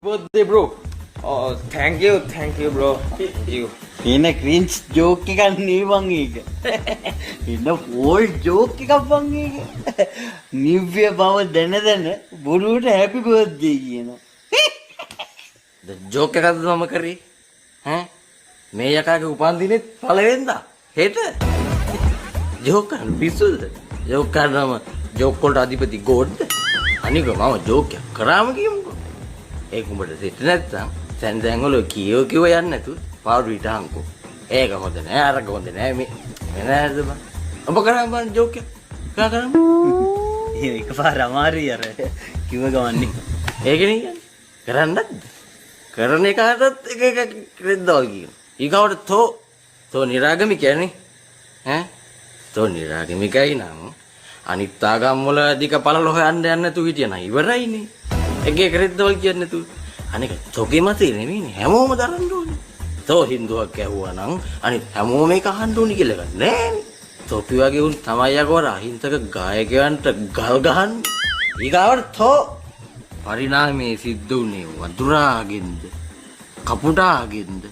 birthday, bro. Oh, thank you, bro. You. ඉන ක්‍රින්ච් joke එකක් නේ මං ඒක. ඉන ෆෝල් ජෝක් එකක් මං ඒක. නිව් ඉයර් බව දැන බොරුවට හැපි බර්ත්ඩේ කියනවා. ජෝක් එකක්ද මම කරේ? ඈ? මේ යකාගේ උපන්දිනෙත් පළවෙනිදා. හෙට. ජෝක් කරන පිස්සුද? ජෝක් කරනම ජෝක් වලට අධිපති ගෝඩ්ද? අනික මම ජෝක් කරාම කියමුකෝ. ඒක උඹට සෙට් නැත්තම් සැන්දැන් වල කියෝ යන්නේ නැතුව පාඩු හිටහන්කෝ. ඒක හොඳ නෑ අරක හොඳ නෑ මේ නෑද බං. ඔබ කරා බං ජෝක් එක. කා කරමු. එකපාර අමාරුයි අර කිව්ව ගමන්නේ. ඒකනේ කියන්නේ. කරන්නද? කරන එකටත් එක රෙද්දවල් කියන. ඊගවට තෝ නිරාගමිකයනේ. ඈ? තෝ නිරාගමිකයි නම් අනිත් ආගම් වල අධික පළල හොයන්න යන්න නැතුව හිටියනම් ඉවරයිනේ. එක රෙද්දවල් කියන්නේ නැතුව. අනික තෝගේ මතේ නෙමෙයිනේ හැමෝම දරන්න ඕනේ. තෝ හින්දුවක් ඇහුවා නම් අනිත් හැමෝම මේක අහන්න ඕනි කියලා එකක් නෑනේ. තෝපි වගේ උන් තමයි යකවර අහිංසක ගායකයන්ට ගල් ගහන්නේ. ඊගාවට තෝ පරිණාමයේ සිද්ධ උනේ වඳුරාගෙන්ද කපුටාගෙන්ද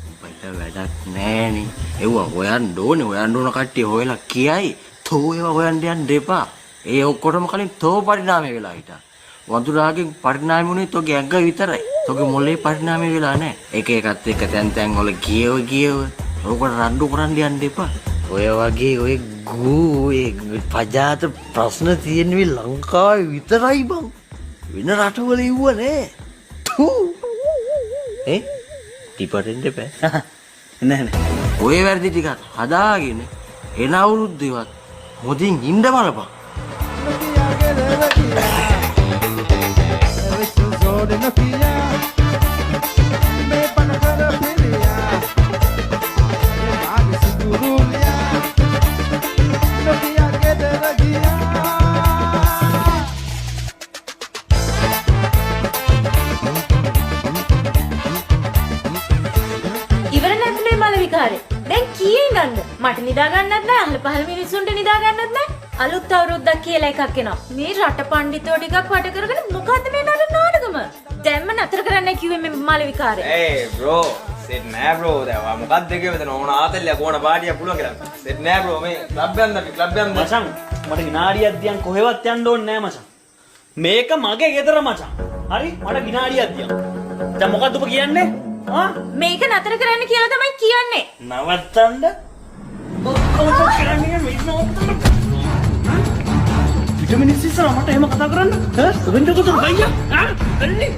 උඹට වැඩක් නෑනේ. ඒවා හොයන්න ඕන කට්ටිය හොයලා කියයි. තෝ ඒවා හොයන්න යන්න එපා. ඒ ඔක්කොටම කලින් තෝ පරිණාමය වෙලා හිටා. වඳුරාගෙන් පරිණාමය උනේ තෝගේ ඇඟ විතරයි. තෝගේ මොලේ පරිණාමය වෙලා නැහැ. එක එකත් එක තැන් වල ගියව. ඕකට රණ්ඩු කරන්න යන්න එපා. ඔය වගේ ඔය පජාත ප්‍රශ්න තියෙන්නේ ලංකාවේ විතරයි බං. වෙන රටවල ඉව්ව නෑ. ටිපටෙන් දෙපෑ. නෑ. ඔය වැරදි ටිකක් හදාගෙන එන අවුරුද්දේවත් හොදින් ඉන්න බලපන්. දැන් කීයෙන් ගන්නද? මට නිදා ගන්නත් නෑ, අහල පහල මිනිස්සුන්ට නිදා ගන්නත් නෑ. අලුත් අවුරුද්දක් කියලා එකක් එනවා. මේ රට පඬිතෝ ටිකක් වට කරගෙන මොකද්ද මේ නාටකම? දැන්ම නතර කරන්න කිව්වේ මේ මාළි විකාරේ. Hey bro, සෙට් නෑ bro. දැන් මොකක්ද දෙකේ මෙතන ඕන ආතල්ලිය කොන පාටියක් පුළුවන් කියලා. සෙට් නෑ bro. මේ ක්ලබ් යන්න. මචං මට විනාඩියක් දියන් කොහෙවත් යන්න ඕනේ නෑ මචං. මේක මගේ ගෙදර මචං. හරි? මට විනාඩියක් දියන්. දැන් මොකද්ද ඔබ කියන්නේ? මේක නතර කරන්න කියලා තමයි කියන්නේ. නවත්තන්න ඔක්කොම කරන්නේ මේ නවත්තන්න. විටමින් C ඉස්සර මට එහෙම කතා කරන්න. ඔබෙන්ට කොතන ගයියා? අන්නේ